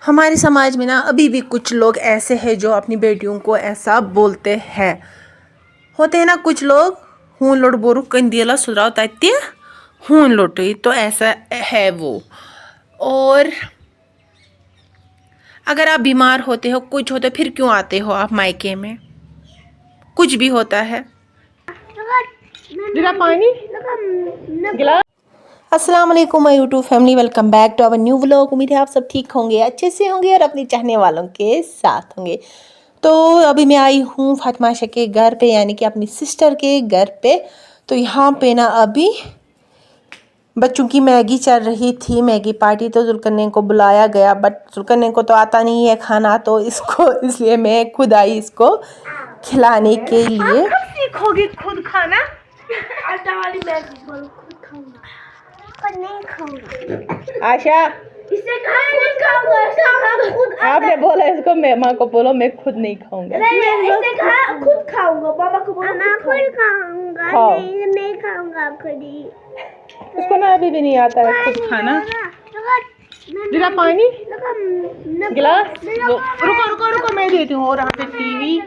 ہمارے سماج میں نا ابھی بھی کچھ لوگ ایسے ہیں جو اپنی بیٹیوں کو ایسا بولتے ہیں. ہوتے ہیں نا کچھ لوگ ہون لوٹ بورو کندیلا سدراو تتی ہون لوٹی، تو ایسا ہے وہ. اور اگر آپ بیمار ہوتے ہو کچھ ہوتا ہے پھر کیوں آتے ہو آپ مائکے میں؟ کچھ بھی ہوتا ہے. السلام علیکم my YouTube family, welcome back to our new vlog. امید ہے آپ سب ٹھیک ہوں گے، اچھے سے ہوں گے اور اپنی چاہنے والوں کے ساتھ ہوں گے. تو ابھی میں آئی ہوں فاطمہ عائشہ کے گھر پہ، یعنی کہ اپنی سسٹر کے گھر پہ. تو یہاں پہ نا ابھی بچوں کی میگی چل رہی تھی، میگی پارٹی. تو ذوالقرنین کو بلایا گیا، بٹ ذوالقرنین کو تو آتا نہیں ہے کھانا، تو اس لیے میں خود آئی اس کو کھلانے کے لیے. سیکھو گی خود کھانا؟ آٹا والی میگی خود کھاؤں گا. نہیں کھاؤں گا آشا، آپ نے بولا اس کو، ماں کو بولو میں خود نہیں کھاؤں گا. خود کھاؤں گا، بابا کو بولو خود کھاؤں گا. نہیں کھاؤں گا خود ہی. اس کو نا ابھی بھی نہیں آتا ہے خود کھانا. ذرا پانی گلاس، رکو رکو میں دیتی ہوں. اور یہاں پہ ٹی وی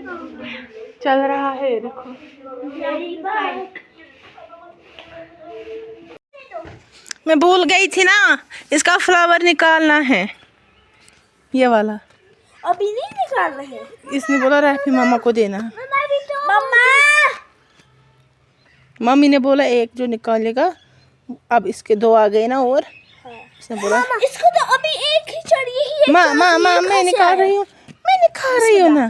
چل رہا ہے، دیکھو. میں بھول گئی تھی نا، اس کا فلاور نکالنا ہے، یہ والا. ابھی نہیں نکال رہے. اس نے بولا رافی ماما کو دینا. مما ممی نے بولا ایک جو نکالے گا. اب اس کے دو آ گئے نا. اور اس نے بولا اس کو تو ابھی ایک ہی چڑھی ہے. ماں میں نکال رہی ہوں، میں نکال رہی ہوں نا.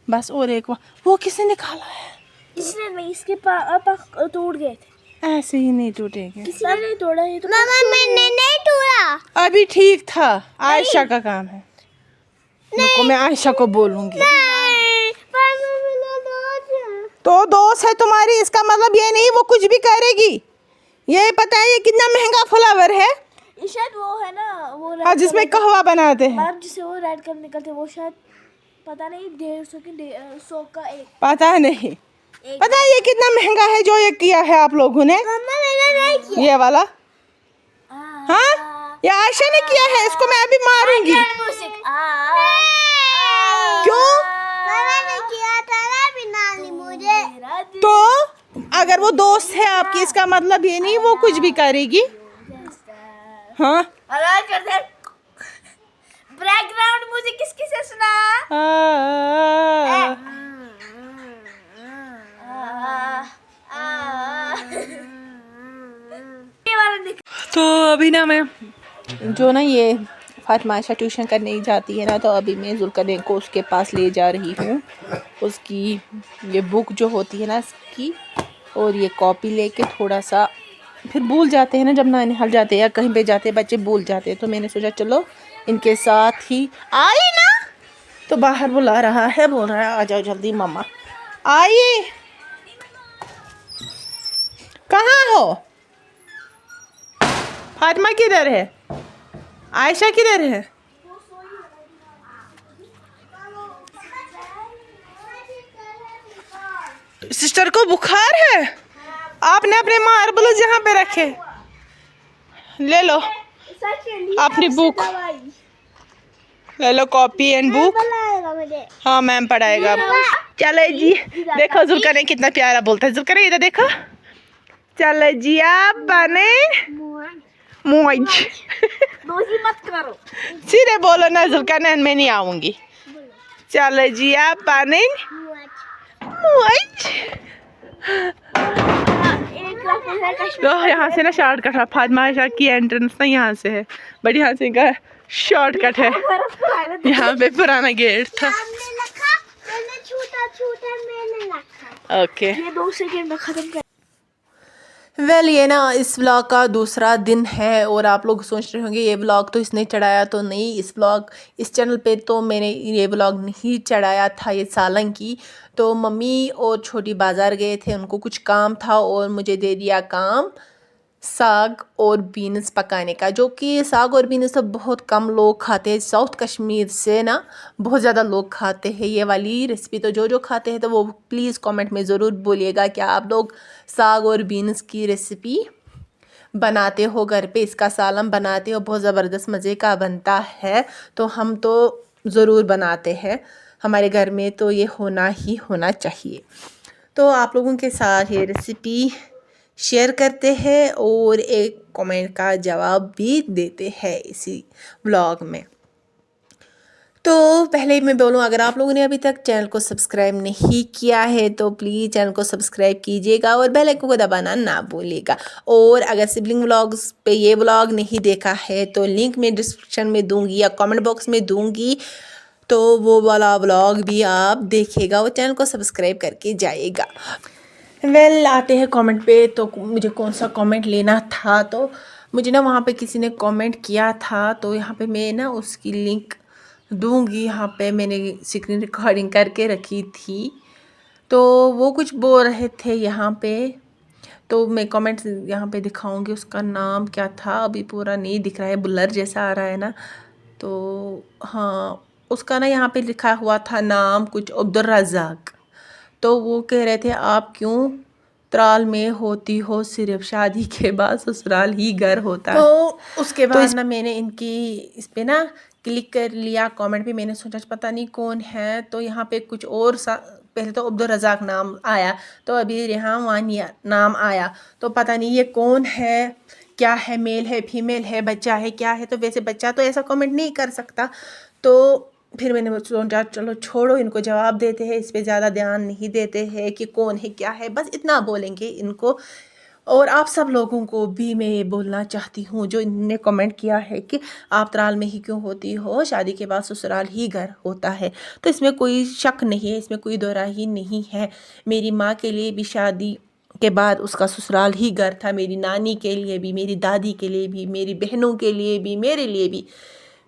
بس اور ایک وہ کس نے نکالا ہے؟ اس نے نہیں، اس کے پاپا توڑ گئے تھے. ایسے ہی نہیں ٹوٹے گے. کسی نے نہیں توڑا ہے. ماما میں نے نہیں توڑا. ابھی ٹھیک تھا، عائشہ کا کام ہے. رکو میں عائشہ کو بولوں گی. تو دوست ہے تمہاری، اس کا مطلب یہ نہیں وہ کچھ بھی کرے گی. یہ پتہ ہے یہ کتنا مہنگا فلاور ہے. شاید وہ ہے نا وہ ہاں جس میں قہوہ بناتے ہیں. مطلب جسے وہ ریڈ کلر نکلتے وہ شاید پتہ نہیں 150 کی 100 کا ایک. پتہ نہیں. پتہ ہے یہ کتنا مہنگا ہے جو یہ کیا ہے آپ لوگوں نے. یہ والا ہاں یہ عائشہ نے کیا ہے. اس کو میں ابھی ماروں گی. کیوں؟ تو اگر وہ دوست ہے آپ کی، اس کا مطلب یہ نہیں وہ کچھ بھی کرے گی. ہاں بیک گراؤنڈ میوزک کس کی سے سنا؟ تو ابھی نا میں جو نا یہ فاطمہ عائشہ ٹیوشن کرنے جاتی ہے نا، تو ابھی میں ذوالقرنین کو اس کے پاس لے جا رہی ہوں. اس کی یہ بک جو ہوتی ہے نا اس کی، اور یہ کاپی لے کے تھوڑا سا پھر بھول جاتے ہیں نا جب نانیحال جاتے ہیں یا کہیں پہ جاتے ہیں بچے بھول جاتے ہیں. تو میں نے سوچا چلو ان کے ساتھ ہی آئی نا. تو باہر بلا رہا ہے، بول رہا ہے آ جاؤ جلدی ماما. آئی کہاں ہو؟ فاطمہ کدھر ہے؟ عائشہ کدھر ہے؟ سسٹر کو بخار ہے. آپ نے اپنے ماربلز یہاں پہ رکھے. لے لو اپنی بک، لے لو کاپی اینڈ بک. ہاں میم پڑھائے گا. چلے جی دیکھو ذوالقرنین کتنا پیارا بولتا ہے. ذوالقرنین ادھر دیکھو. چلے جی آپ بنے موج. مت کرو. سیدھے بولو نا ذوالقرنین میں نہیں آؤں گی. چلے جی آپ بنے موج. تو یہاں سے نا شارٹ کٹ ہے. فاطمہ عائشہ کی انٹرنس نا یہاں سے ہے، بٹ یہاں سے کا شارٹ کٹ ہے. یہاں پہ پرانا گیٹ تھا. اوکے 2 سیکنڈ میں ختم کر. ویل یہ نا اس ولاگ کا دوسرا دن ہے. اور آپ لوگ سوچ رہے ہوں گے یہ ولاگ تو اس نے چڑھایا تو نہیں. اس چینل پہ تو میں نے یہ ولاگ نہیں چڑھایا تھا یہ سالن کی. تو ممی اور چھوٹی بازار گئے تھے، ان کو کچھ کام تھا اور مجھے دے دیا کام ساگ اور بینز پکانے کا. جو کہ ساگ اور بینز تو بہت کم لوگ کھاتے ہیں. ساؤتھ کشمیر سے نا بہت زیادہ لوگ کھاتے ہیں یہ والی ریسپی. تو جو کھاتے ہیں تو وہ پلیز کامنٹ میں ضرور بولیے گا کہ آپ لوگ ساگ اور بینز کی ریسپی بناتے ہو گھر پہ، اس کا سالن بناتے ہو، بہت زبردست مزے کا بنتا ہے، تو ہم تو ضرور بناتے ہیں ہمارے گھر میں، تو یہ ہونا ہی ہونا چاہیے۔ تو آپ لوگوں کے ساتھ یہ ریسیپی شیئر کرتے ہیں اور ایک کمنٹ کا جواب بھی دیتے ہیں اسی ولاگ میں۔ تو پہلے میں بولوں، اگر آپ لوگوں نے ابھی تک چینل کو سبسکرائب نہیں کیا ہے تو پلیز چینل کو سبسکرائب کیجیے گا اور بیل آئکن کو دبانا نہ بھولیے گا۔ اور اگر سبلنگ ولاگز پہ یہ ولاگ نہیں دیکھا ہے تو لنک میں ڈسکرپشن میں دوں گی یا کامنٹ باکس میں دوں گی، تو وہ والا ولاگ بھی آپ دیکھے گا اور چینل کو سبسکرائب کر کے جائے گا۔ آتے ہیں کامنٹ پہ، تو مجھے کون سا کامنٹ لینا تھا، تو مجھے نا وہاں پہ کسی نے کامنٹ کیا تھا، تو یہاں پہ میں نا اس کی لنک دوں گی، یہاں پہ میں نے اسکرین ریکارڈنگ کر کے رکھی تھی، تو وہ کچھ بول رہے تھے یہاں پہ، تو میں کامنٹ یہاں پہ دکھاؤں گی۔ اس کا نام کیا تھا ابھی پورا نہیں دکھ رہا ہے، بلر جیسا آ رہا ہے نا، تو ہاں اس کا نا یہاں پہ لکھا ہوا تھا نام کچھ عبدالرزاق، تو وہ کہہ رہے تھے آپ کیوں ترال میں ہوتی ہو، صرف شادی کے بعد سسرال ہی گھر ہوتا ہے۔ تو اس کے بعد نا میں نے ان کی اس پہ نا کلک کر لیا کامنٹ پہ، میں نے سوچا پتہ نہیں کون ہے، تو یہاں پہ کچھ اور پہلے تو عبدالرزاق نام آیا، تو ابھی ریحان وانیہ نام آیا، تو پتہ نہیں یہ کون ہے، کیا ہے، میل ہے فیمیل ہے، بچہ ہے کیا ہے، تو ویسے بچہ تو ایسا کامنٹ نہیں کر سکتا، تو پھر میں نے سوچا چلو چھوڑو ان کو، جواب دیتے ہیں، اس پہ زیادہ دھیان نہیں دیتے ہیں کہ کون ہے کیا ہے، بس اتنا بولیں گے ان کو۔ اور آپ سب لوگوں کو بھی میں یہ بولنا چاہتی ہوں جو انہوں نے کمنٹ کیا ہے کہ آپ ترال میں ہی کیوں ہوتی ہو، شادی کے بعد سسرال ہی گھر ہوتا ہے، تو اس میں کوئی شک نہیں ہے، اس میں کوئی دو راہی نہیں ہے۔ میری ماں کے لیے بھی شادی کے بعد اس کا سسرال ہی گھر تھا، میری نانی کے لیے بھی، میری دادی کے لیے بھی، میری بہنوں کے لیے بھی، میرے لیے بھی،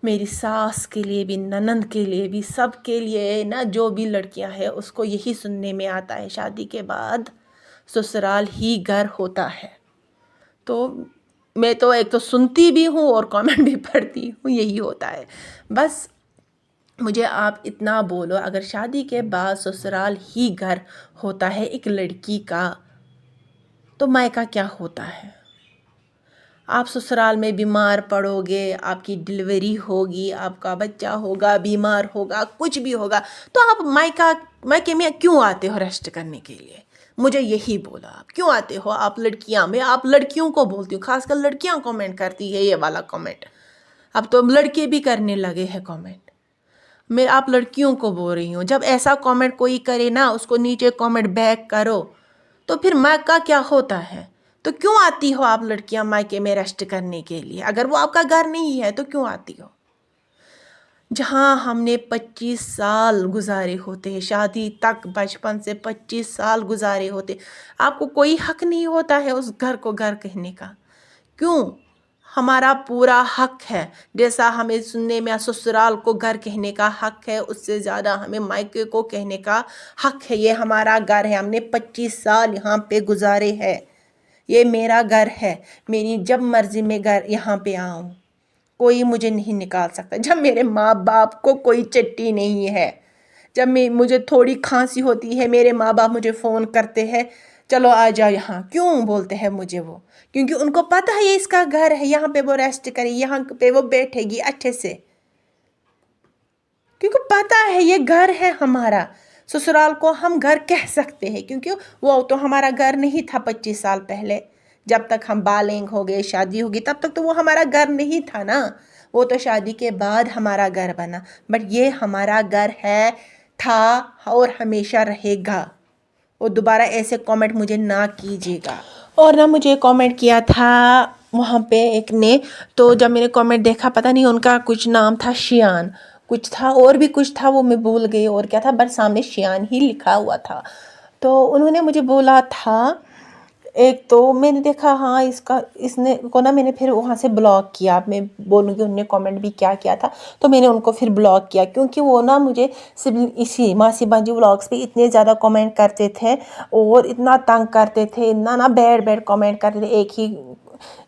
میری ساس کے لیے بھی، ننند کے لیے بھی، سب کے لیے نا، جو بھی لڑکیاں ہیں اس کو یہی سننے میں آتا ہے شادی کے بعد سسرال ہی گھر ہوتا ہے۔ تو میں تو ایک تو سنتی بھی ہوں اور کامنٹ بھی پڑھتی ہوں، یہی ہوتا ہے۔ بس مجھے آپ اتنا بولو، اگر شادی کے بعد سسرال ہی گھر ہوتا ہے ایک لڑکی کا، تو مائکا کیا ہوتا ہے؟ آپ سسرال میں بیمار پڑو گے، آپ کی ڈلیوری ہوگی، آپ کا بچہ ہوگا، بیمار ہوگا، کچھ بھی ہوگا، تو آپ مائکے میں کیوں آتے ہو ریسٹ کرنے کے لیے؟ مجھے یہی بولا، آپ کیوں آتے ہو؟ آپ لڑکیاں، میں آپ لڑکیوں کو بولتی ہوں، خاص کر لڑکیاں کامنٹ کرتی ہے یہ والا کامنٹ، اب تو لڑکے بھی کرنے لگے ہیں کامنٹ، میں آپ لڑکیوں کو بول رہی ہوں، جب ایسا کامنٹ کوئی کرے نا، اس کو نیچے کامنٹ بیک کرو، تو پھر مائکا کیا ہوتا ہے؟ تو کیوں آتی ہو آپ لڑکیاں مائکے میں ریسٹ کرنے کے لیے؟ اگر وہ آپ کا گھر نہیں ہے تو کیوں آتی ہو؟ جہاں ہم نے 25 سال گزارے ہوتے ہیں، شادی تک بچپن سے 25 سال گزارے ہوتے، آپ کو کوئی حق نہیں ہوتا ہے اس گھر کو گھر کہنے کا؟ کیوں؟ ہمارا پورا حق ہے، جیسا ہمیں سننے میں سسرال کو گھر کہنے کا حق ہے، اس سے زیادہ ہمیں مائکے کو کہنے کا حق ہے۔ یہ ہمارا گھر ہے، ہم نے 25 سال یہاں پہ گزارے ہیں، یہ میرا گھر ہے، میری جب مرضی میں گھر یہاں پہ آؤں، کوئی مجھے نہیں نکال سکتا۔ جب میرے ماں باپ کو کوئی چٹی نہیں ہے، جب مجھے تھوڑی کھانسی ہوتی ہے، میرے ماں باپ مجھے فون کرتے ہیں چلو آ جاؤ یہاں، کیوں بولتے ہیں مجھے وہ؟ کیونکہ ان کو پتہ ہے یہ اس کا گھر ہے، یہاں پہ وہ ریسٹ کرے، یہاں پہ وہ بیٹھے گی اچھے سے، کیونکہ پتہ ہے یہ گھر ہے ہمارا۔ سسرال کو ہم گھر کہہ سکتے ہیں، کیونکہ وہ تو ہمارا گھر نہیں تھا 25 سال پہلے، جب تک ہم بالغ ہو گئے، شادی ہوگی، تب تک تو وہ ہمارا گھر نہیں تھا نا، وہ تو شادی کے بعد ہمارا گھر بنا، بٹ یہ ہمارا گھر ہے، تھا اور ہمیشہ رہے گا۔ اور دوبارہ ایسے کامنٹ مجھے نہ کیجیے گا۔ اور نہ مجھے کامنٹ کیا تھا وہاں پہ ایک نے، تو جب میں نے کامنٹ دیکھا، پتہ نہیں ان کا کچھ نام تھا شیان، کچھ تھا اور بھی کچھ تھا، وہ میں بھول گئی اور کیا تھا، بٹ سامنے شیان ہی لکھا ہوا تھا۔ تو انہوں نے مجھے بولا تھا ایک، تو میں نے دیکھا ہاں اس نے کو نا، میں نے پھر وہاں سے بلاک کیا، میں بولوں گی انہوں نے کامنٹ بھی کیا کیا تھا، تو میں نے ان کو پھر بلاک کیا، کیونکہ وہ نا مجھے اسی ماسی بانجی ولاگس پہ اتنے زیادہ کامنٹ کرتے تھے اور اتنا تنگ کرتے تھے، اتنا نا بیڈ کامنٹ کرتے تھے، ایک ہی